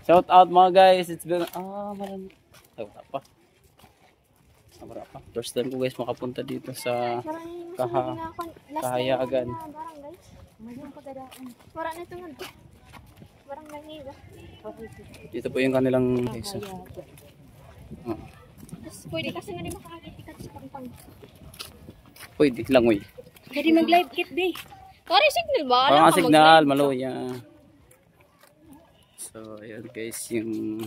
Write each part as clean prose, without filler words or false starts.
Shout out mga guys. It's been marami. Ay, wala pa. Wala pa. First time ko guys makapunta dito sa Kahayagan. Dito po yung kanilang isa. Pwede kasi nga di makakatikat sa pangpang. Pwede lang uy. Pwede mag-live kit day. Kari signal ba? Parang signal, maluya. So, ayun guys, yung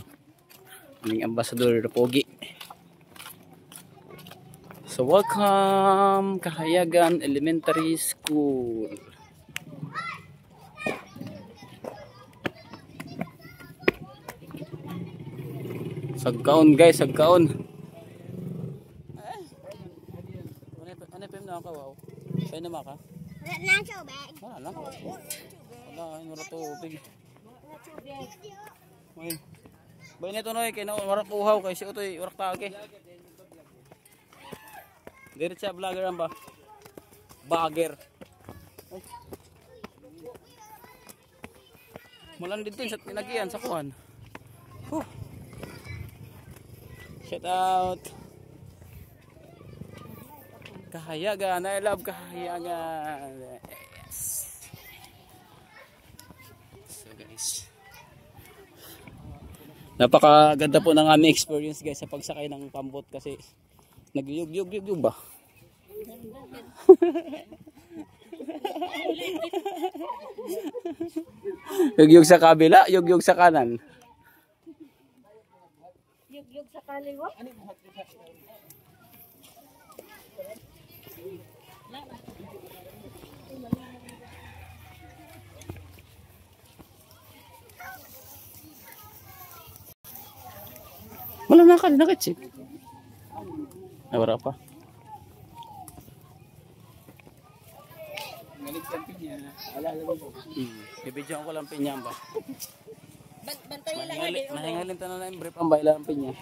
aming ambassador Pogi. So, welcome Kahayagan Elementary School. Sagkaon guys, sagkaon. Ano pa yung nakakawaw? Sa'yo naman ka? Wala lang tubig. Wala lang. Wala tubig. Uy. Bay nito noy kay na warak uhaw kay si utoy warak taagi. Diretsa vlogger ang ba? Bagger. Mulan dito sa tinagian sa kuan. Shout out. Kahayagan, I love Kahayagan. Yes. So guys, napakaganda po ng aming experience guys sa pagsakay ng pambot kasi nagyug ba? Yugyug sa kabila, yugyug sa kanan. Yugyug sa kaliwa. Wala na ka, nakachip. Ay, wala pa. Galigtan pinya. Wala lang po. Bibidyoan ko lang pinya ba? Bantayin lang. Mahingalin tayo na yung brief ang baila ang pinya.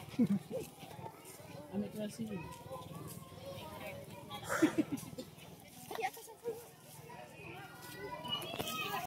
Ano klase yun?